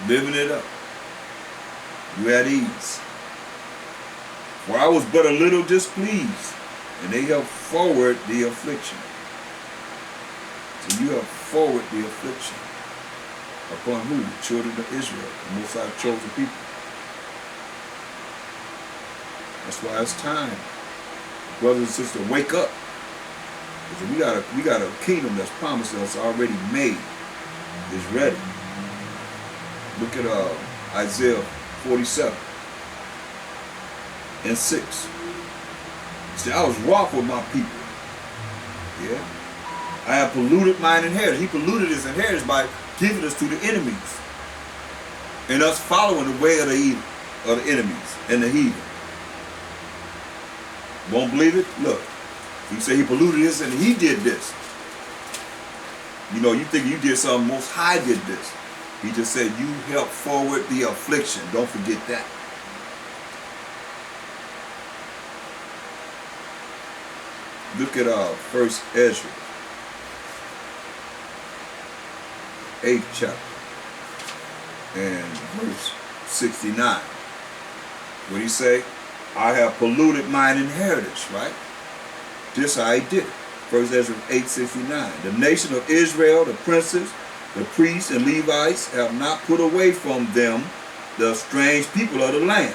living it up. You at ease. For I was but a little displeased, and they helped forward the affliction. So you help forward the affliction. Upon who? The children of Israel, the Most High chosen people. That's why it's time, brothers and sisters, wake up. Because we got a kingdom that's promised us, already made, is ready. Look at Isaiah 47 and 6. See, I was wroth with my people. Yeah. I have polluted mine inheritance. He polluted his inheritance by giving us to the enemies. And us following the way of the enemies and the heathen. Won't believe it? Look. He said he polluted this and he did this. You know, you think you did something, Most High did this. He just said you helped forward the affliction. Don't forget that. Look at 1 Ezra, 8th chapter, and verse 69. What he say? I have polluted mine inheritance, right? This how he did it. 1 Ezra 8:69. The nation of Israel, the princes, the priests and Levites have not put away from them the strange people of the land,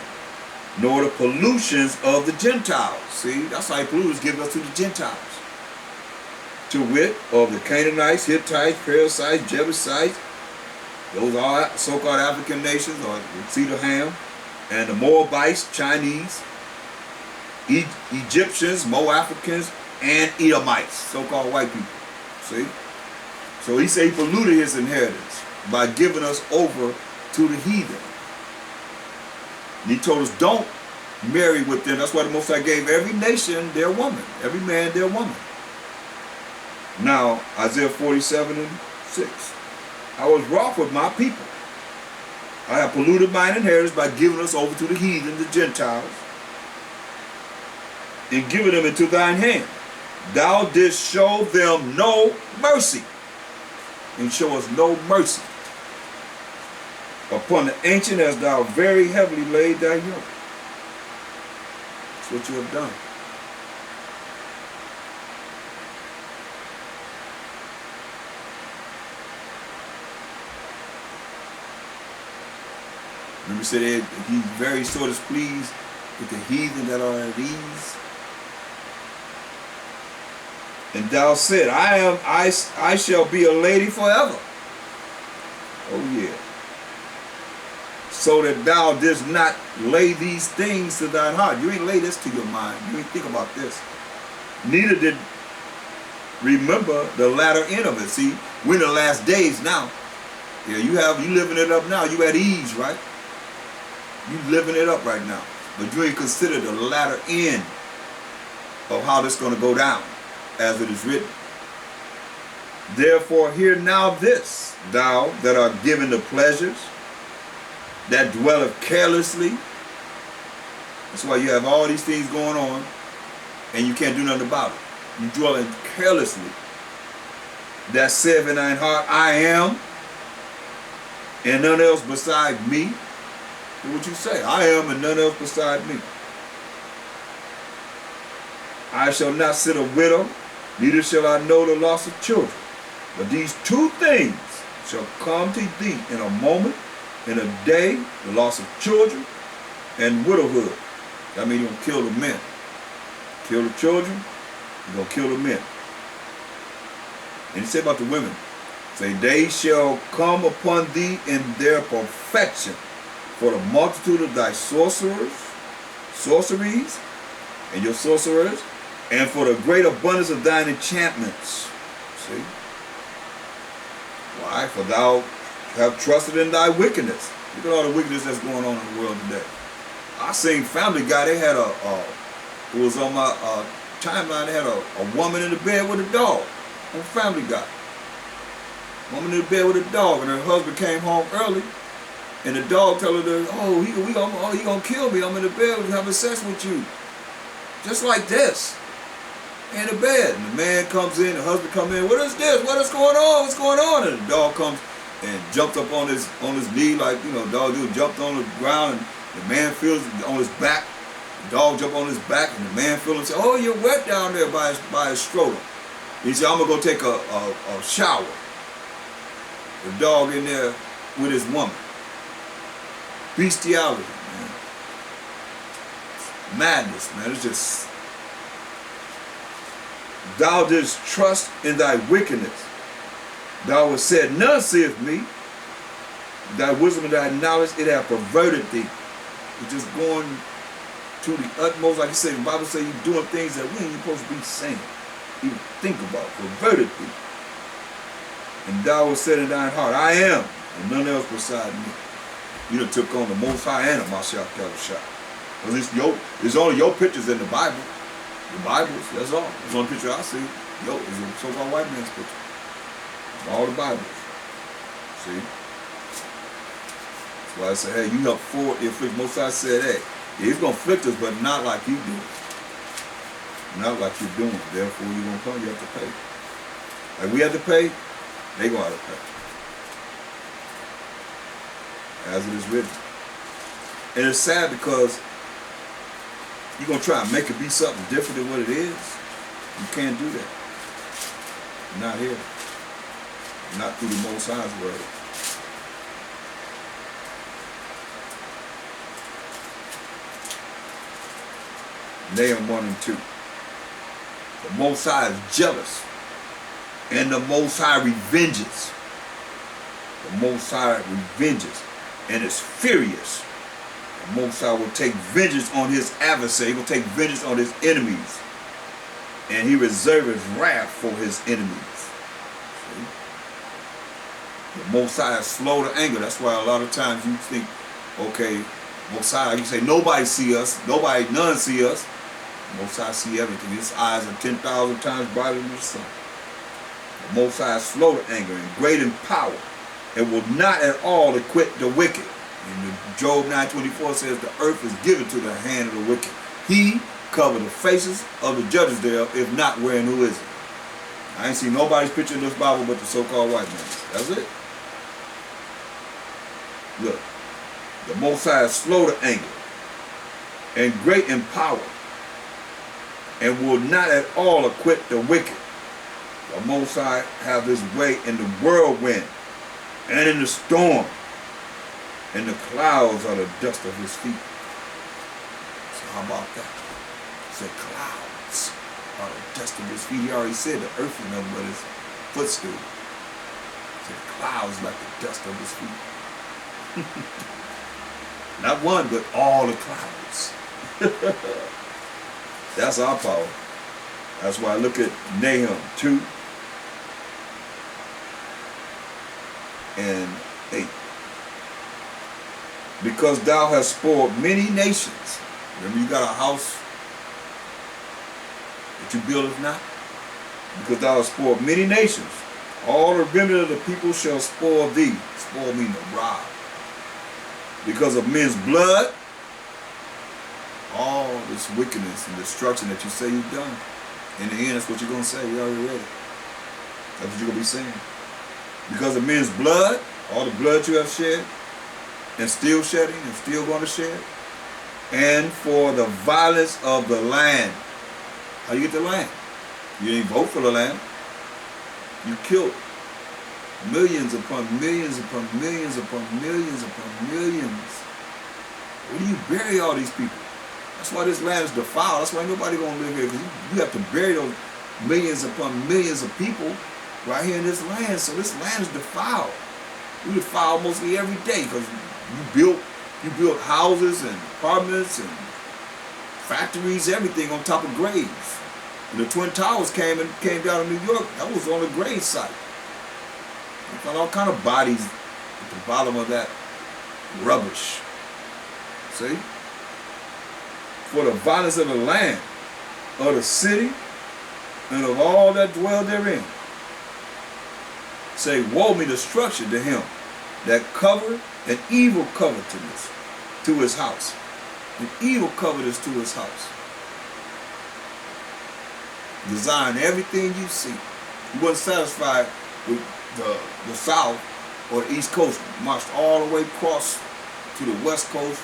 nor the pollutions of the Gentiles. See, that's how he polluted, give us to the Gentiles. To wit, of the Canaanites, Hittites, Perizzites, Jebusites, those are so-called African nations, or Cedar Ham, and the Moabites, Chinese, Egyptians, Mo-Africans, and Edomites, so-called white people. See? So he said he polluted his inheritance by giving us over to the heathen. And he told us don't marry with them. That's why the Most High gave every nation their woman, every man their woman. Now, Isaiah 47 and 6. I was wroth with my people. I have polluted mine inheritance by giving us over to the heathen, the Gentiles, and giving them into thine hand. Thou didst show them no mercy, and show us no mercy. Upon the ancient hast thou very heavily laid thy yoke. That's what you have done. Remember, said he's very so displeased with the heathen that are at ease. And thou said, I shall be a lady forever. Oh yeah. So that thou didst not lay these things to thine heart. You ain't lay this to your mind. You ain't think about this. Neither did remember the latter end of it. See, we're in the last days now. Yeah, you living it up now. You at ease, right? You living it up right now. But you ain't considered the latter end of how this is going to go down, as it is written. Therefore hear now this, thou that art given the pleasures, that dwelleth carelessly. That's why you have all these things going on, and you can't do nothing about it. You dwelling carelessly. That saith in thine heart, I am, and none else beside me. What you say? I am, and none else beside me. I shall not sit a widow, neither shall I know the loss of children. But these two things shall come to thee in a moment, in a day, the loss of children and widowhood. That means you're going to kill the men. Kill the children, you're going to kill the men. And he said about the women, say, they shall come upon thee in their perfection, for the multitude of thy sorceries, and your sorcerers, and for the great abundance of thine enchantments. See? Why? For thou have trusted in thy wickedness. Look at all the wickedness that's going on in the world today. I seen Family Guy, they had it was on my timeline, they had a woman in the bed with a dog on Family Guy. Woman in the bed with a dog, and her husband came home early, and the dog told her, oh, he gonna kill me. I'm in the bed having sex with you. Just like this. In the bed. And the man comes in, the husband comes in, what is this? What is going on? What's going on? And the dog comes and jumped up on his knee like, dog dude jumped on the ground, and the man feels on his back. The dog jumped on his back, and the man feels and said, "Oh, you're wet down there by his stroller." He said, "I'm gonna go take a shower." The dog in there with his woman. Bestiality, man. Madness, man. It's just, thou didst trust in thy wickedness. Thou hast said, none seeth me. Thy wisdom and thy knowledge, it hath perverted thee. You're just going to the utmost, like you say, the Bible says you're doing things that we ain't supposed to be saying. Even think about, perverted thee. And thou hast said in thine heart, I am, and none else beside me. You done took on the Most High and a Mashiach Yahushua. Because it's only your pictures in the Bible. The Bibles, that's all. It's the only picture I see. It's a so-called white man's picture. All the Bibles. See? That's why I say, hey, you help forward the affliction. Most High said, hey, he's going to afflict us, but not like you do. Not like you're doing. Therefore, you're going to come, you have to pay. Like we have to pay, they going to have to pay. As it is written. And it's sad because you're going to try and make it be something different than what it is. You can't do that. Not here. Not through the Most High's word. Nahum 1 and 2. The Most High is jealous, and the Most High revenges. The Most High revenges, and is furious. The Most High will take vengeance on his adversary. He will take vengeance on his enemies, and he reserves his wrath for his enemies. See? The Most High is slow to anger. That's why a lot of times you think, okay, Most High, you say nobody see us, none see us. Most High see everything. His eyes are 10,000 times brighter than the sun. The Most High is slow to anger and great in power, and will not at all acquit the wicked. And Job 9:24 says, the earth is given to the hand of the wicked. He covered the faces of the judges thereof, if not, wherein who is it? I ain't seen nobody's picture in this Bible but the so-called white man. That's it. Look, the Most High is slow to anger and great in power, and will not at all acquit the wicked. The Most High have his way in the whirlwind and in the storm, and the clouds are the dust of his feet. So how about that? He said clouds are the dust of his feet. He already said the earth is nothing but his footstool. He said clouds like the dust of his feet. Not one, but all the clouds. That's our power. That's why I look at Nahum 2 and 8. Because thou hast spoiled many nations. Remember, you got a house that you buildeth not? Because thou hast spoiled many nations. All the remnant of the people shall spoil thee. Spoil meaning to rob. Because of men's blood, all this wickedness and destruction that you say you've done, in the end, that's what you're going to say. We already read it. That's what you're going to be saying. Because of men's blood, all the blood you have shed, and still shedding, and still going to shed, and for the violence of the land. How you get the land? You didn't vote for the land. You killed millions upon millions upon millions upon millions upon millions. Where do you bury all these people? That's why this land is defiled. That's why nobody gonna live here, because you have to bury those millions upon millions of people right here in this land. So this land is defiled. We defile mostly every day because you built houses and apartments and factories, everything on top of graves. When the Twin Towers came down in New York, that was on a grave site. You found all kind of bodies at the bottom of that rubbish. See? For the violence of the land, of the city, and of all that dwell therein. Say, woe me destruction to him that covered an evil covetousness to his house. An evil covetousness to his house. Desiring everything you see. You wasn't satisfied with the South or the East Coast, marched all the way across to the West Coast,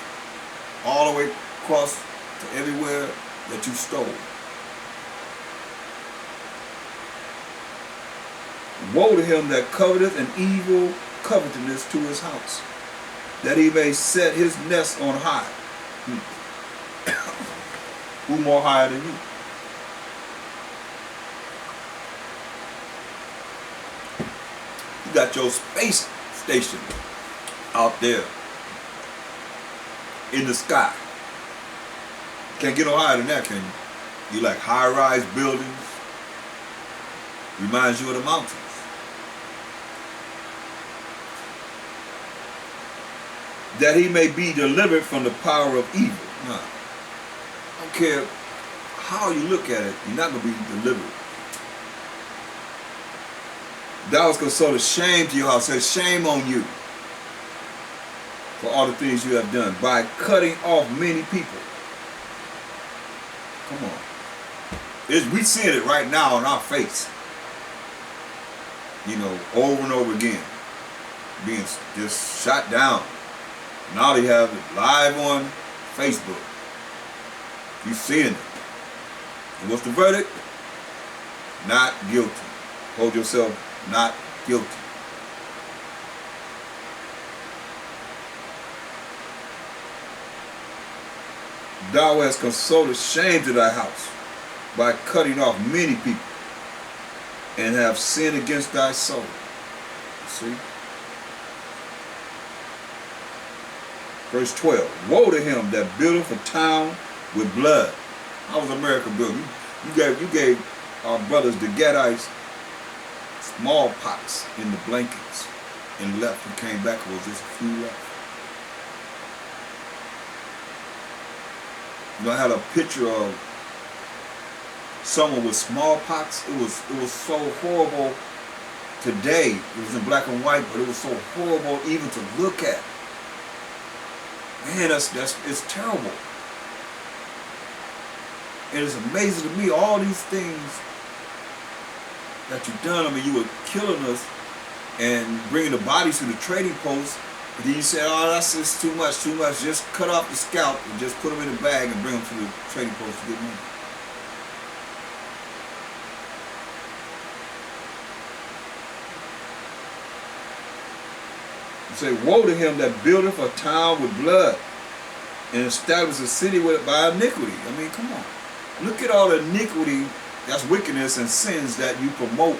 all the way across to everywhere that you stole. Woe to him that coveteth an evil covetousness to his house, that he may set his nest on high. Who more higher than you? You got your space station out there in the sky. Can't get no higher than that, can you? You like high-rise buildings. Reminds you of the mountains. That he may be delivered from the power of evil. Nah. I don't care how you look at it, you're not going to be delivered. Thou was considered shame to your house. Says shame on you for all the things you have done by cutting off many people. Come on. We seeing it right now on our face. You know, over and over again. Being just shot down. Now they have it live on Facebook. You seeing it. And what's the verdict? Not guilty. Hold yourself not guilty. Thou hast consulted shame to thy house by cutting off many people, and have sinned against thy soul. See? Verse 12. Woe to him that buildeth a town with blood. How was America built? You gave our brothers the Gadites smallpox in the blankets and left and came back. It was just a few left. You know, I had a picture of someone with smallpox. It was so horrible today. It was in black and white, but it was so horrible even to look at. Man, it's terrible. And it's amazing to me, all these things that you've done. I mean, you were killing us and bringing the bodies to the trading post. And then you said, oh, that's just too much. Just cut off the scalp and just put them in a bag and bring them to the trading post to get money. You say, woe to him that buildeth a town with blood and establisheth a city by iniquity. I mean, come on. Look at all the iniquity, that's wickedness and sins that you promote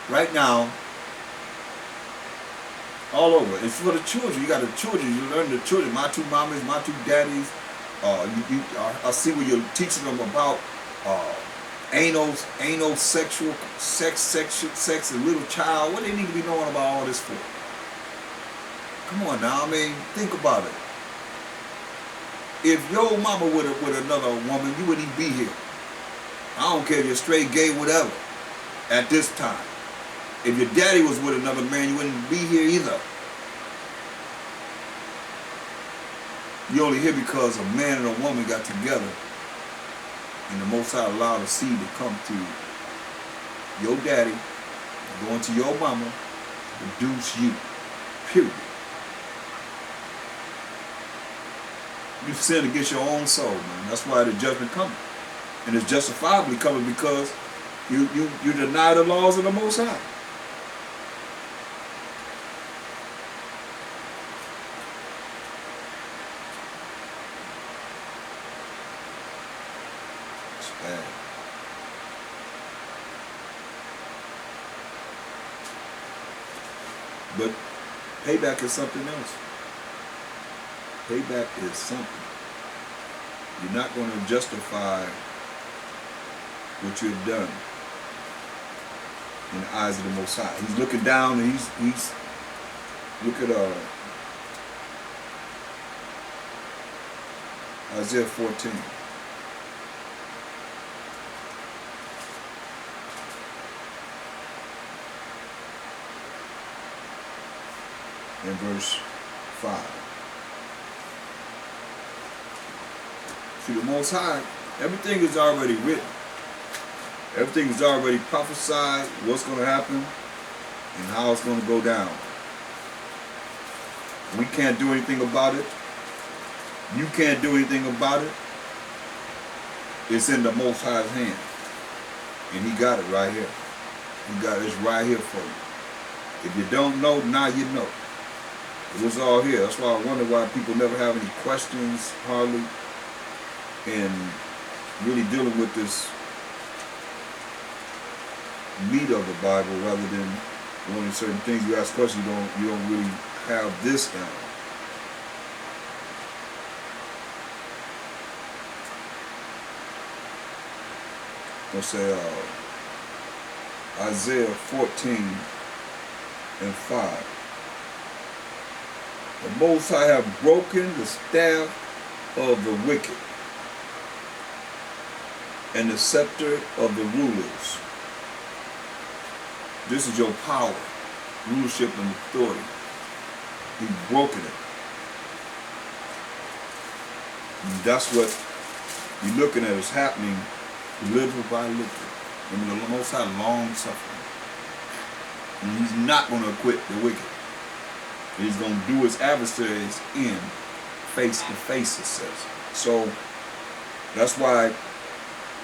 right now all over. It's for the children. You got the children. You learn the children. My two mamas, my two daddies. I see where you're teaching them about anal sexual sex, and little child. What do they need to be knowing about all this for? Come on now. I mean, think about it. If your mama with another woman, you wouldn't even be here. I don't care if you're straight, gay, whatever, at this time. If your daddy was with another man, you wouldn't be here either. You're only here because a man and a woman got together and the Most High allowed a seed to come through your daddy, go into your mama, produce you. Period. You sin against your own soul, man. That's why the judgment coming. And it's justifiably coming because you deny the laws of the Most High. It's bad. But payback is something else. Payback is something. You're not going to justify what you've done in the eyes of the Most High. He's looking down and he's look at Isaiah 14. And verse 5. See, the Most High, everything is already written. Everything is already prophesied, what's going to happen and how it's going to go down. We can't do anything about it. You can't do anything about it. It's in the Most High's hand. And he got it right here. He got it right here for you. If you don't know, now you know. It was all here. That's why I wonder why people never have any questions, hardly, in really dealing with this meat of the Bible, rather than wanting certain things. You ask questions, you don't really have this down. Let's say Isaiah 14:5. The Most High have broken the staff of the wicked and the scepter of the rulers. This is your power, rulership, and authority. He's broken it. And that's what you're looking at is happening little by little. And the Most High long suffering. And he's not going to acquit the wicked. He's going to do his adversaries in face to face, it says. So that's why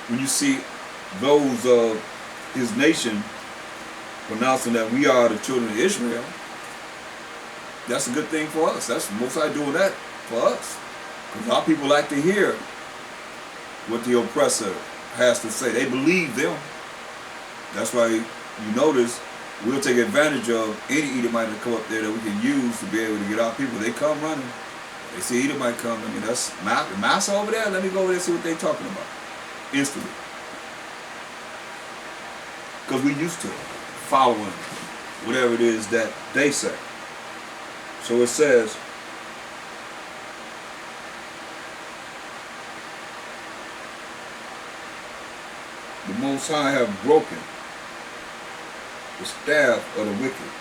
when you see those of his nation pronouncing that we are the children of Israel, that's a good thing for us. That's the Most High doing that for us. Because our people like to hear what the oppressor has to say. They believe them. That's why you notice we'll take advantage of any Edomite that come up there that we can use to be able to get our people. They come running. They see Edomite come. I mean, that's Massa over there. Let me go over there and see what they're talking about. Instantly. Because we used to following whatever it is that they say. So it says, the Most High have broken the staff of the wicked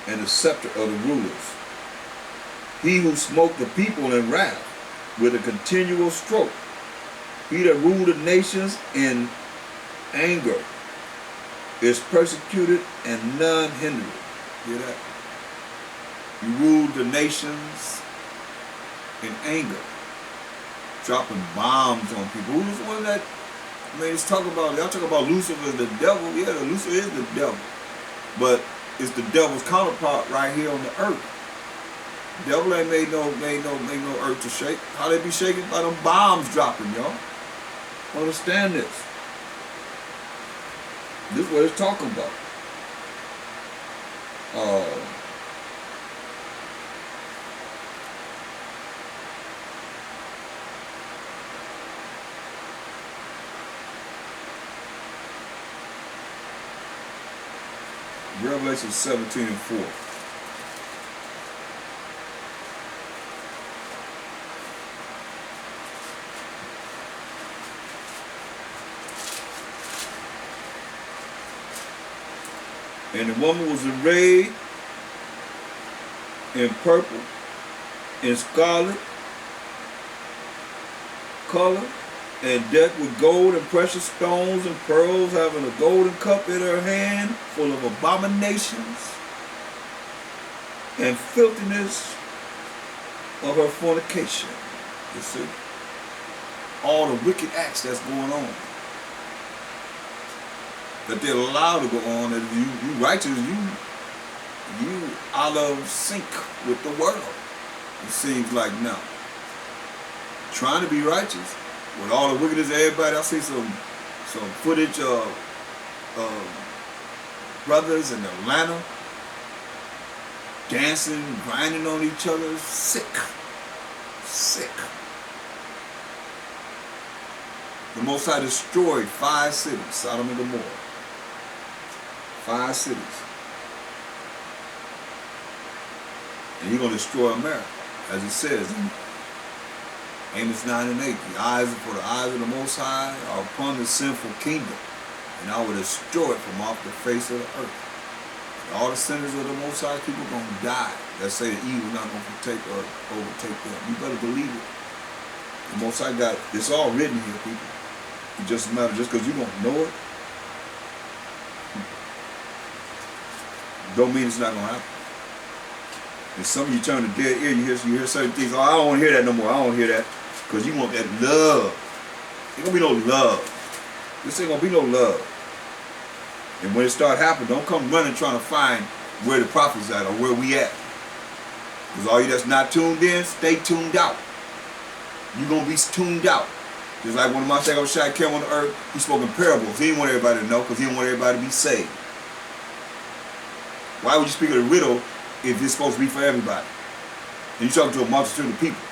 and the scepter of the rulers. He who smote the people in wrath with a continual stroke. He that ruled the nations in anger is persecuted and none hindered. Hear that? You ruled the nations in anger, dropping bombs on people. Who's the one that, I mean, it's talking about, y'all talk about Lucifer as the devil. Yeah, Lucifer is the devil. But it's the devil's counterpart right here on the earth. The devil ain't made no earth to shake. How they be shaking? By them bombs dropping, y'all. Understand this. This is what it's talking about. Revelation 17:4. And the woman was arrayed in purple, in scarlet color, and decked with gold and precious stones and pearls, having a golden cup in her hand, full of abominations and filthiness of her fornication. You see? All the wicked acts that's going on. That they're allowed to go on, that you righteous, you out of sync with the world. It seems like now. Trying to be righteous. With all the wickedness of everybody, I see some footage of brothers in Atlanta dancing, grinding on each other. Sick. The Most High destroyed 5 cities, Sodom and Gomorrah. 5 cities. And He's going to destroy America, as it says in Amos 9:8. For the eyes of the Most High are upon the sinful kingdom, and I will destroy it from off the face of the earth. And all the sinners of the Most High people are going to die. That say that evil is not going to overtake them. You better believe it. The Most High got it's all written here, people. It just matters just because you don't know it. Don't mean it's not going to happen. And some of you turn a dead ear, you hear certain things. Oh, I don't want to hear that no more. I don't want to hear that. Because you want that love. Ain't gonna be no love. This ain't gonna be no love. And when it start happening, don't come running trying to find where the prophet's at or where we at. Because all you that's not tuned in, stay tuned out. You're gonna be tuned out. Just like when my second shot came on the earth, he spoke in parables. He didn't want everybody to know because he didn't want everybody to be saved. Why would you speak of a riddle if it's supposed to be for everybody? And you're talking to a multitude of people.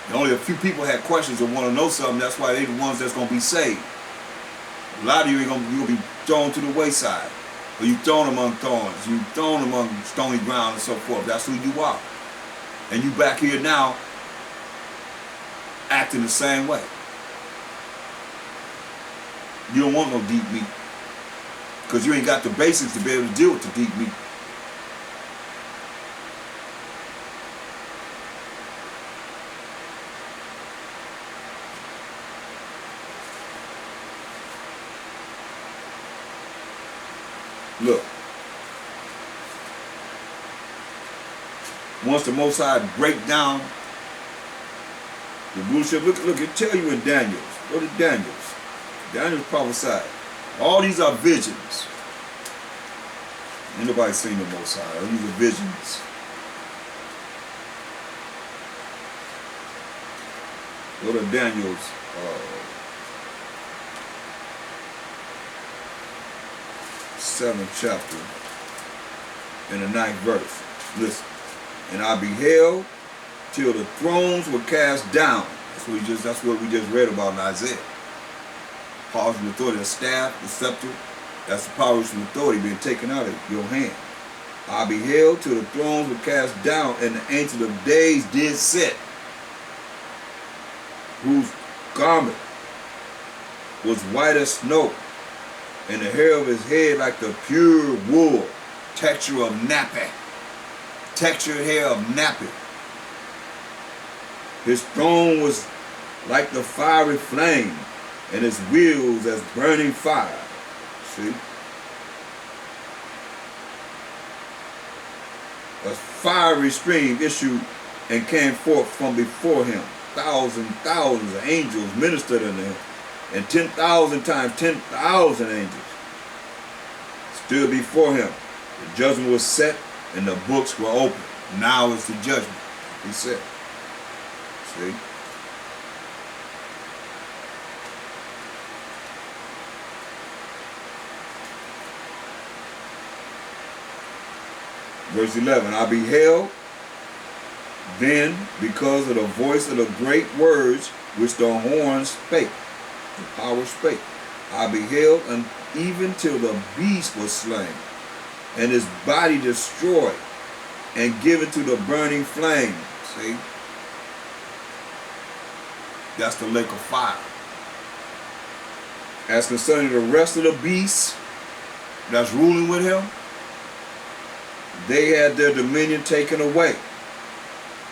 And only a few people had questions or want to know something. That's why they're the ones that's going to be saved. A lot of you you're going to be thrown to the wayside. Or you thrown among thorns. You thrown among stony ground and so forth. That's who you are. And you back here now acting the same way. You don't want no deep meat. Because you ain't got the basics to be able to deal with the deep meat. Look. Once the Most High break down the bullshit, look, it tell you in Daniel. Go to Daniel. Daniel prophesied. All these are visions. Ain't nobody seen the Most High. These are visions. Go to Daniel's 7th chapter in the 9th verse. Listen. And I beheld till the thrones were cast down. That's what we just read about in Isaiah. Power and authority, the staff, the scepter, that's the power and authority being taken out of your hand. I beheld till the thrones were cast down, and the Ancient of Days did sit, whose garment was white as snow, and the hair of his head like the pure wool, texture of nappy, textured hair of nappy. His throne was like the fiery flame, and his wheels as burning fire. See? A fiery stream issued and came forth from before him. Thousands of angels ministered unto him, and 10,000 times 10,000 angels stood before him. The judgment was set, and the books were opened. Now is the judgment, he said. See? Verse 11, I beheld then, because of the voice of the great words which the horn spake, the power spake, I beheld even till the beast was slain, and his body destroyed, and given to the burning flame. See? That's the lake of fire. As concerning the rest of the beasts that's ruling with him, they had their dominion taken away,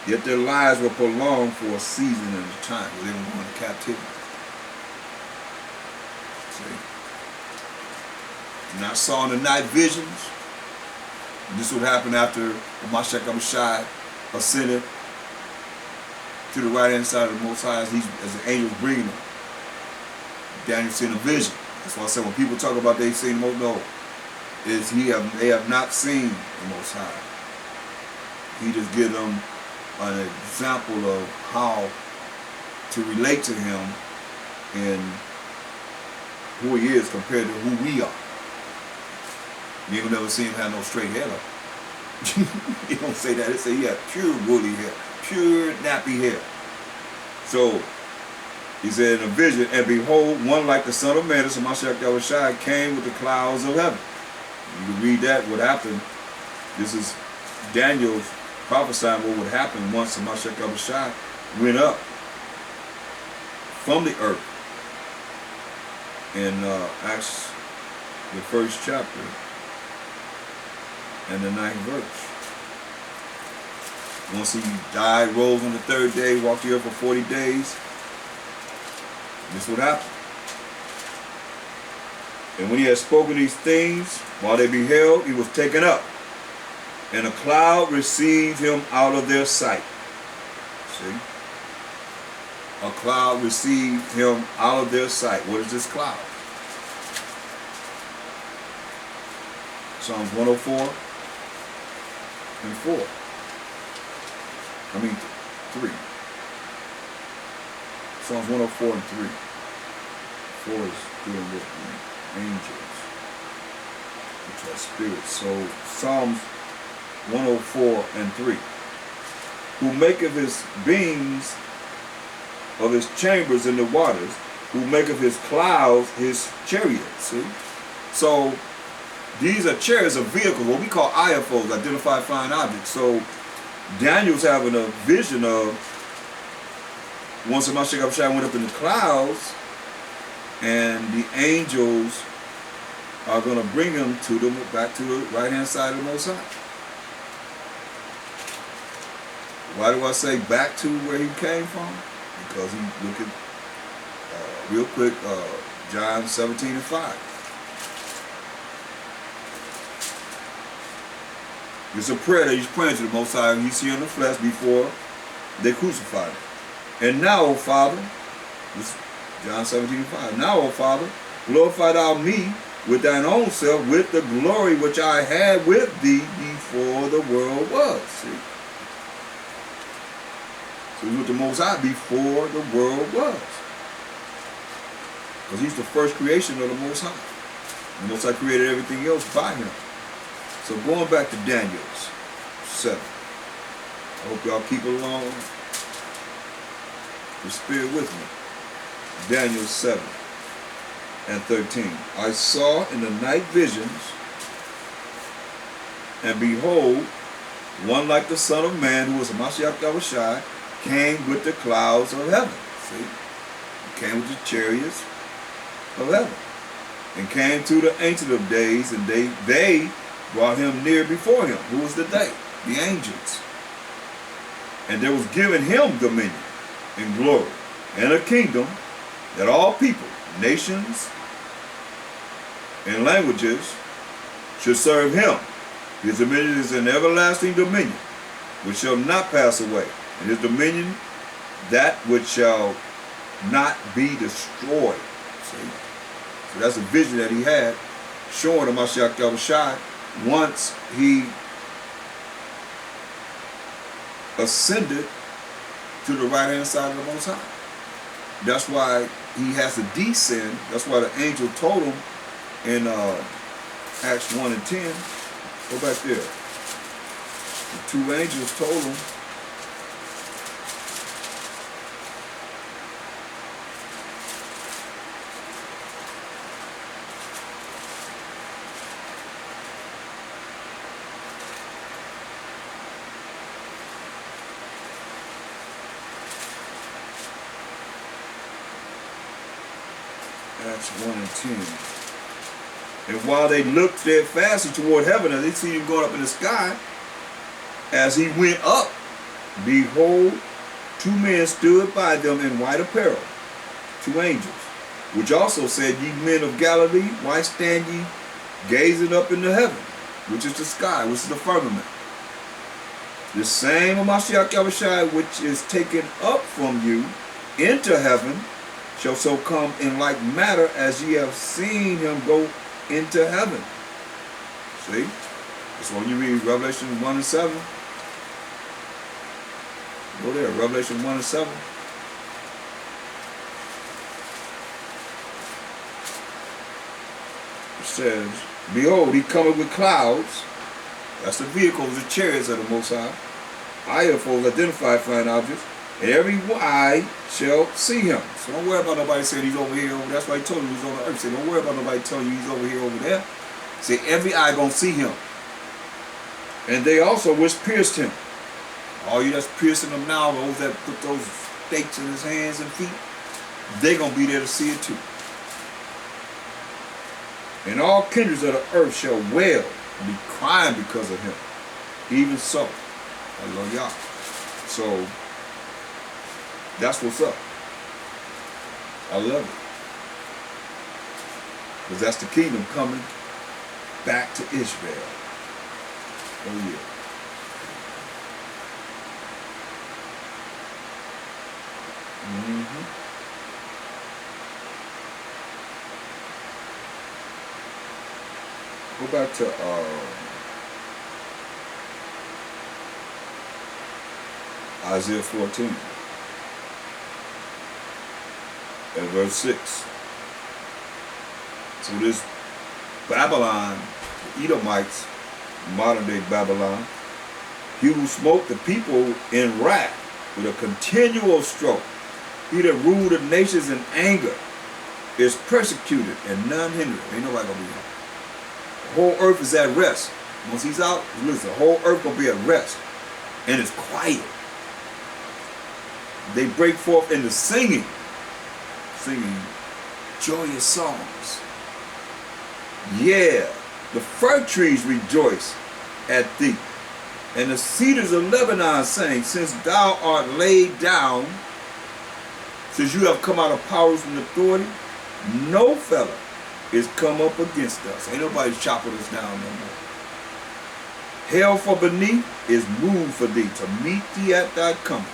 yet their lives were prolonged for a season and a time where they were going into captivity. See? And I saw in the night visions, and this would happen after Mashiach Abishai ascended to the right hand side of the Most High as the angels bringing him. Daniel seen a vision. That's why I said when people talk about they seen the Most, no, they have not seen the Most High. He just gives them an example of how to relate to him and who he is compared to who we are. You ain't never see him have no straight hair though. You don't say that. They say he had pure woolly hair, pure nappy hair. So he said in a vision, and behold, one like the Son of Man, this is Mashiach Yahushua, came with the clouds of heaven. You can read that, what happened. This is Daniel's prophesying what would happen once the Mashiach Yahushua went up from the earth. In Acts, the 1st chapter, and the 9th verse. Once he died, rose on the 3rd day, walked the earth for 40 days, this would happen. And when he had spoken these things, while they beheld, he was taken up. And a cloud received him out of their sight. See? A cloud received him out of their sight. What is this cloud? Psalms 104 and 4. 3. Psalms 104 and 3. 4 is dealing with the angels, which are spirits. So Psalms 104 and 3. Who maketh his beams of his chambers in the waters, who maketh his clouds his chariots. See? So these are chariots of vehicles, what we call IFOs, identified flying objects. So Daniel's having a vision of once the Mashiach went up in the clouds, and the angels are going to bring him to back to the right hand side of the Most High. Why do I say back to where he came from? Because he look at real quick John 17 and 5. It's a prayer that he's praying to the Most High, and he's here in the flesh before they crucified him. And now, O Father, this is John 17 and 5. Now, O Father, glorify thou me with thine own self, with the glory which I had with thee before the world was. See? So he's with the Most High before the world was. Because he's the first creation of the Most High. The Most High created everything else by him. So going back to Daniel's 7. I hope y'all keep along the spirit with me. Daniel 7 and 13. I saw in the night visions, and behold, one like the Son of Man, who was a Mashiach Yahushai, came with the clouds of heaven. See? He came with the chariots of heaven. And came to the Ancient of Days, and they brought him near before him. Who was the they? The angels. And there was given him dominion and glory and a kingdom that all people, nations, and languages should serve him. His dominion is an everlasting dominion, which shall not pass away, and his dominion that which shall not be destroyed. See? So that's a vision that he had, showing the Mashiach Yahushai once he ascended to the right hand side of the Most High. That's why he has to descend. That's why the angel told him in Acts 1 and 10. Go back there. The two angels told him, Acts 1 and 10. And while they looked steadfastly toward heaven, as they see him going up in the sky, as he went up, behold, two men stood by them in white apparel, two angels, which also said, Ye men of Galilee, why stand ye gazing up into heaven, which is the sky, which is the firmament? The same Mashiach Yahushai, which is taken up from you into heaven, shall so come in like matter as ye have seen him go into heaven. See? So when you read Revelation 1 and 7, go there, Revelation 1 and 7. It says, Behold, he cometh with clouds. That's the vehicles, the chariots of the Most High. IFOs, identified flying objects. And every eye shall see him. So don't worry about nobody saying he's over here, over there. That's why he told you he's on the earth. Say, don't worry about nobody telling you he's over here, over there. Say, every eye gonna see him. And they also which pierced him. All you that's piercing him now, those that put those stakes in his hands and feet, they gonna be there to see it too. And all kindreds of the earth shall wail and be crying because of him. Even so. Hallelujah. So, that's what's up. I love it. Because that's the kingdom coming back to Israel. Oh yeah. Mm-hmm. Go back to Isaiah 14 and verse 6. So this Babylon, the Edomites, modern day Babylon, he will smote the people in wrath with a continual stroke. He that ruled the nations in anger is persecuted and none hindered. Ain't nobody gonna be here. The whole earth is at rest. Once he's out, listen, the whole earth gonna be at rest. And it's quiet. They break forth into singing joyous songs. Yeah, the fir trees rejoice at thee, and the cedars of Lebanon saying, since thou art laid down, since you have come out of powers and authority, no fella is come up against us. Ain't nobody chopping us down no more. Hell from beneath is moved for thee to meet thee at thy coming.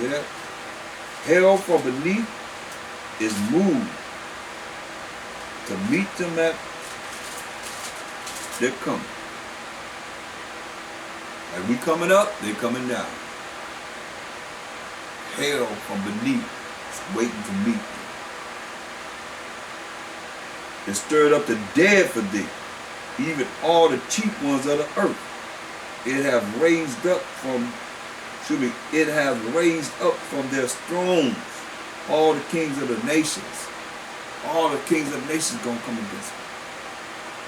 Yeah. Hell from beneath is moved to meet them at their coming. Like we coming up, they coming down. Hell from beneath is waiting to meet them. It stirred up the dead for thee, even all the chief ones of the earth. It have raised up from their thrones all the kings of the nations. All the kings of the nations gonna come against them.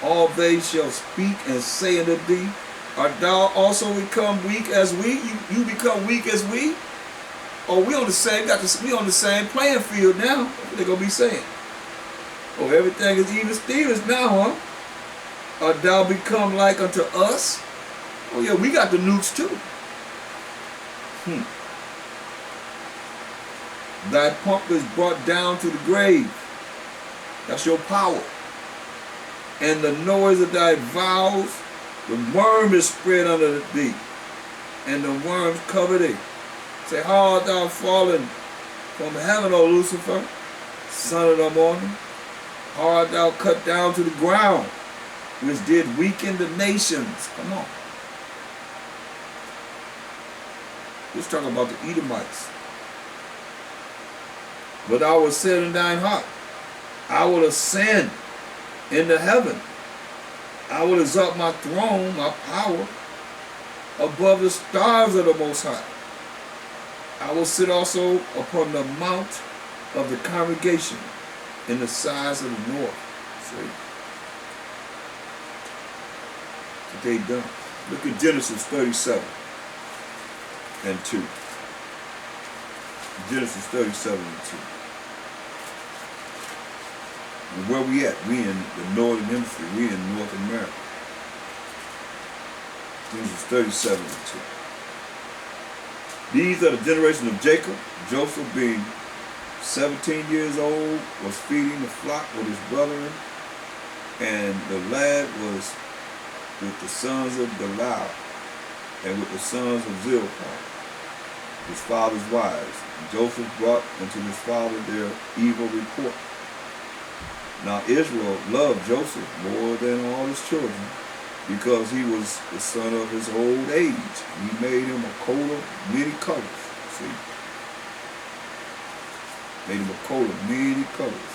All they shall speak and say unto thee, art thou also become weak as we? You become weak as we? Oh, we on the same playing field now. That's what they're gonna be saying. Oh, everything is even Stevens now, huh? Art thou become like unto us? Oh yeah, we got the nukes too. Thy pomp is brought down to the grave. That's your power. And the noise of thy vows, the worm is spread under thee, and the worms cover thee. Say, how art thou fallen from heaven, O Lucifer, son of the morning? How art thou cut down to the ground, which did weaken the nations? Come on. Let's talk about the Edomites. But I will say in thine heart, I will ascend into heaven. I will exalt my throne, my power, above the stars of the Most High. I will sit also upon the mount of the congregation in the sides of the north. See? What they done. Look at Genesis 37 and 2. Genesis 37 and 2. And where we at? We in the northern hemisphere. We in North America. Genesis 37 and 2. These are the generation of Jacob. Joseph, being 17 years old, was feeding the flock with his brethren, and the lad was with the sons of Belial and with the sons of Zilpah, his father's wives. And Joseph brought unto his father their evil report. Now Israel loved Joseph more than all his children, because he was the son of his old age. He made him a coat of many colors. See? Made him a coat of many colors.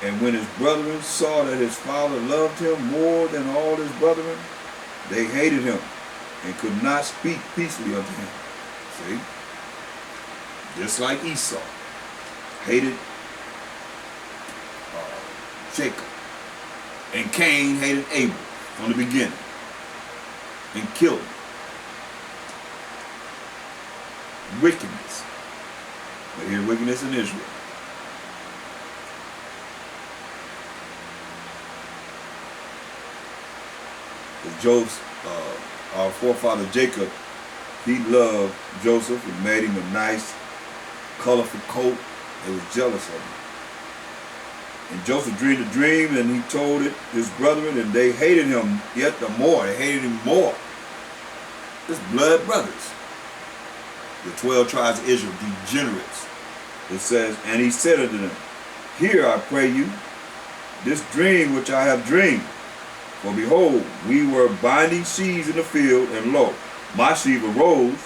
And when his brethren saw that his father loved him more than all his brethren, they hated him and could not speak peacefully unto him. See? Just like Esau hated Jacob. And Cain hated Abel from the beginning and killed him. Wickedness. But here's wickedness in Israel. Our forefather Jacob, he loved Joseph and made him a nice, colorful coat. They was jealous of him. And Joseph dreamed a dream, and he told it his brethren, and they hated him yet the more. They hated him more. It's blood brothers. The 12 tribes of Israel, degenerates. It says, and he said unto them, hear, I pray you, this dream which I have dreamed. For behold, we were binding sheaves in the field, and lo, my sheaf arose,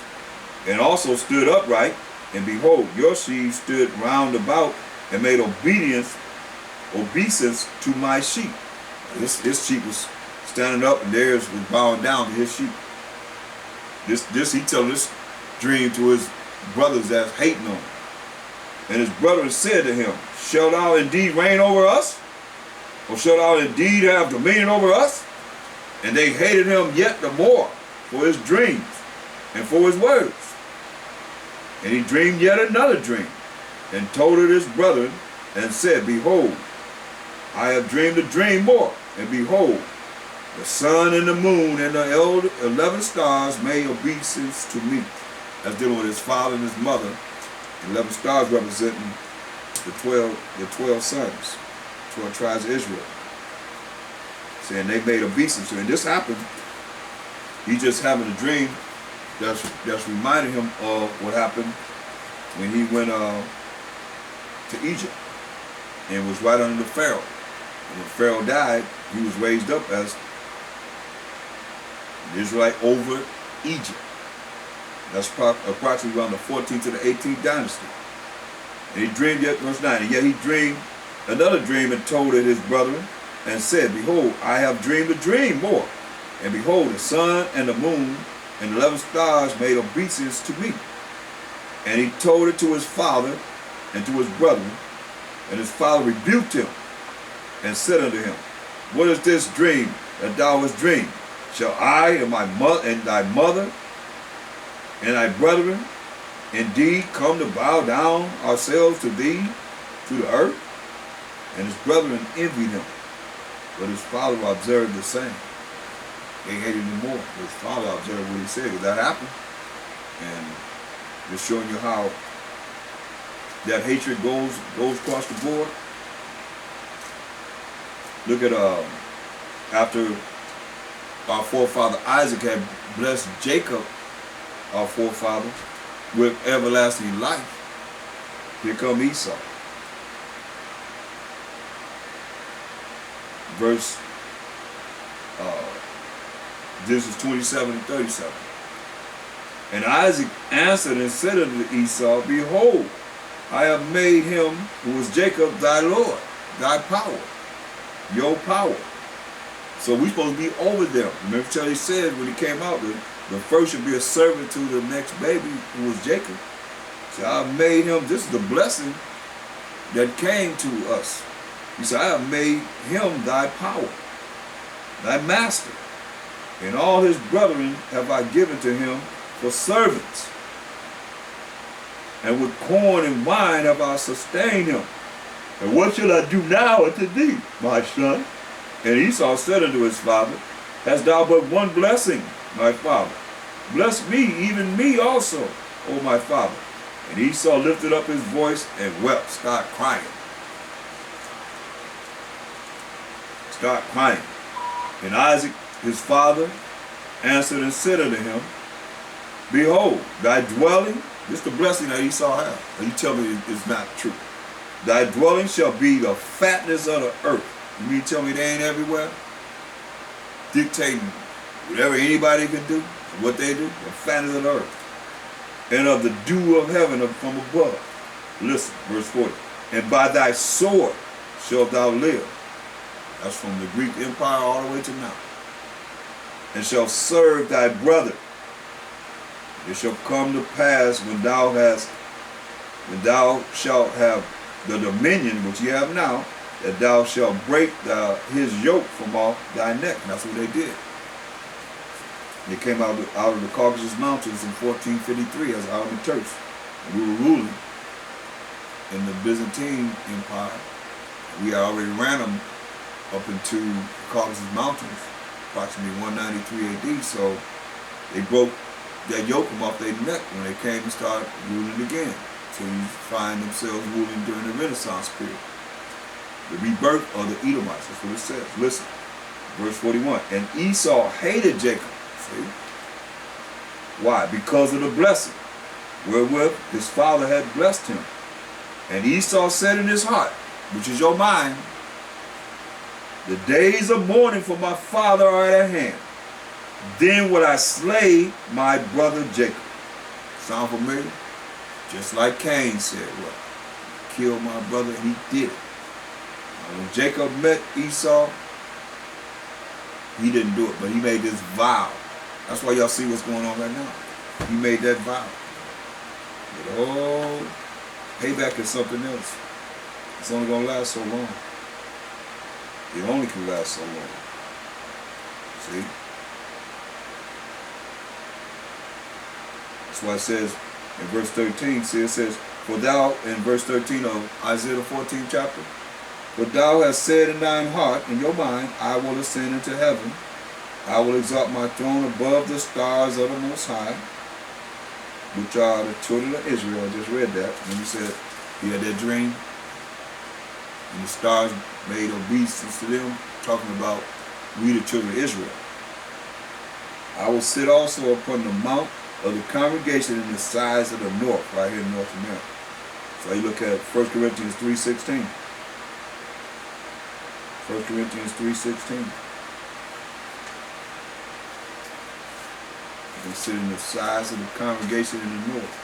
and also stood upright, and behold, your sheaves stood round about, and made obeisance to my sheep. This sheep was standing up, and theirs was bowing down to his sheep. He told this dream to his brothers that's hating on him. And his brothers said to him, shalt thou indeed reign over us? Or shalt thou indeed have dominion over us? And they hated him yet the more for his dreams and for his words. And he dreamed yet another dream, and told it his brethren, and said, behold, I have dreamed a dream more, and behold, the sun and the moon and the 11 stars made obeisance to me. That's dealing with his father and his mother. 11 stars representing the 12 sons, 12 tribes of Israel. Saying they made obeisance to him. And this happened. He's just having a dream that's reminding him of what happened when he went to Egypt and was right under the Pharaoh. And when Pharaoh died, he was raised up as an Israelite over Egypt. That's approximately around the 14th to the 18th dynasty. And he dreamed yet, verse 9, and yet he dreamed another dream and told it his brethren, and said, behold, I have dreamed a dream more. And behold, the sun and the moon and 11 stars made obeisance to me. And he told it to his father and to his brethren. And his father rebuked him and said unto him, what is this dream that thou hast dreamed? Shall I and my mother and thy mother and thy brethren indeed come to bow down ourselves to thee, to the earth? And his brethren envied him, but his father observed the same. They hated him more. But his father observed what he said. That happened. And just showing you how that hatred goes across the board. Look at after our forefather Isaac had blessed Jacob, our forefather, with everlasting life, here come Esau. Verse Genesis 27 and 37. And Isaac answered and said unto Esau, behold, I have made him who was Jacob thy Lord, thy power, your power. So we're supposed to be over them. Remember Charlie said when he came out, the first should be a servant to the next baby, who was Jacob. So I made him, this is the blessing that came to us. He said, I have made him thy power, thy master, and all his brethren have I given to him for servants. And with corn and wine have I sustained him. And what shall I do now unto thee, my son? And Esau said unto his father, hast thou but one blessing, my father? Bless me, even me also, O my father. And Esau lifted up his voice and wept, started crying. Start crying. And Isaac, his father, answered and said unto him, behold, thy dwelling, this is the blessing that Esau had. And you tell me it's not true. Thy dwelling shall be the fatness of the earth. You mean tell me they ain't everywhere? Dictating whatever anybody can do, what they do, the fatness of the earth. And of the dew of heaven from above. Listen, verse 40. And by thy sword shalt thou live. That's from the Greek Empire all the way to now. And shall serve thy brother. It shall come to pass when thou shalt have the dominion which you have now, that thou shalt break his yoke from off thy neck. And that's what they did. They came out of the Caucasus Mountains in 1453 as Ottoman Turks. And we were ruling in the Byzantine Empire. We already ran them up into the Caucasus Mountains, approximately 193 AD. So they broke that yoke from off their neck when they came and started ruling again. So you find themselves ruling during the Renaissance period. The rebirth of the Edomites, that's what it says. Listen, verse 41. And Esau hated Jacob. See? Why? Because of the blessing wherewith his father had blessed him. And Esau said in his heart, which is your mind, the days of mourning for my father are at hand. Then would I slay my brother Jacob. Sound familiar? Just like Cain said, what? Kill my brother, and he did it. Now, when Jacob met Esau, he didn't do it, but he made this vow. That's why y'all see what's going on right now. He made that vow. But oh, payback is something else. It's only going to last so long. It only can last so long. See? That's why it says in verse 13, see, it says, for thou, in verse 13 of Isaiah the 14th chapter, for thou hast said in thine heart, in your mind, I will ascend into heaven. I will exalt my throne above the stars of the Most High, which are the children of Israel. I just read that. When he said he had that dream, and the stars made obeisance to them, talking about we the children of Israel. I will sit also upon the mount of the congregation in the sides of the north, right here in North America. So you look at 1 Corinthians 3:16. 1 Corinthians 3:16. They sit in the sides of the congregation in the north.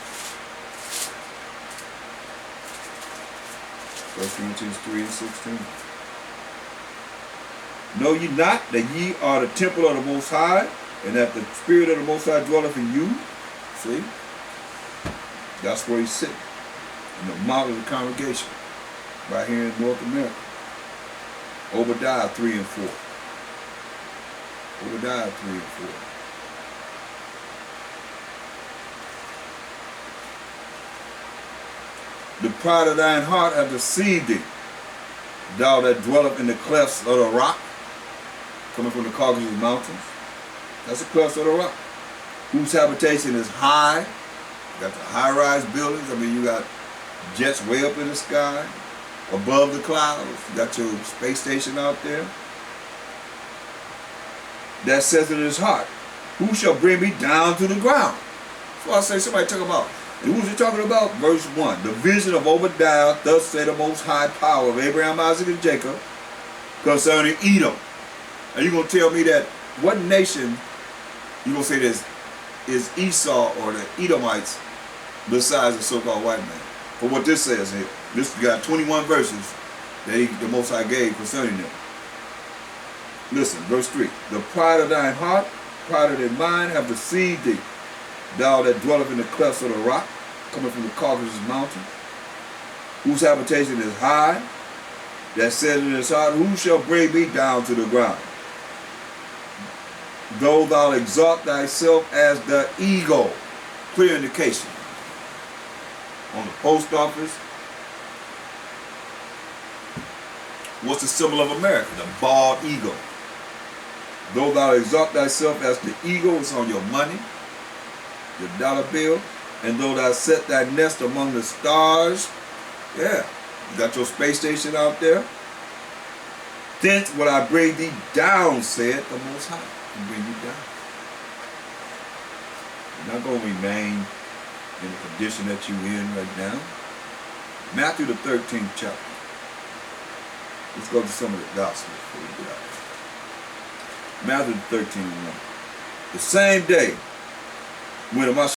1 Corinthians 3:16. Know ye not that ye are the temple of the Most High, and that the Spirit of the Most High dwelleth in you? See? That's where he's sitting. In the mount of the congregation. Right here in North America. Obadiah 3 and 4. Obadiah 3 and 4. The pride of thine heart hath deceived thee, thou that dwelleth in the clefts of the rock, coming from the Caucasus Mountains. That's the clefts of the rock. Whose habitation is high. You got the high-rise buildings. I mean, you got jets way up in the sky, above the clouds. You got your space station out there. That says in his heart, who shall bring me down to the ground? So I say, somebody talk about, who's he talking about? Verse 1, the vision of Obadiah, thus say the Most High power of Abraham, Isaac, and Jacob, concerning Edom. Are you going to tell me that what nation, you going to say this, is Esau or the Edomites besides the so-called white man? For what this says here, this got 21 verses that the Most High gave concerning them. Listen, verse 3, the pride of thine heart, pride of thine mind have deceived thee, thou that dwelleth in the clefts of the rock, coming from the Caucasus Mountain, whose habitation is high, that said in his heart, who shall bring me down to the ground? Though thou exalt thyself as the eagle. Clear indication. On the post office, what's the symbol of America? The bald eagle. Though thou exalt thyself as the eagle, it's on your money, your dollar bill, and though thou set thy nest among the stars, yeah, you got your space station out there. Thence will I bring thee down, saith the Most High, and bring you down. You're not going to remain in the condition that you're in right now. Matthew the 13th chapter. Let's go to some of the Gospels before we get out. Matthew the 13th one. The same day, when the Most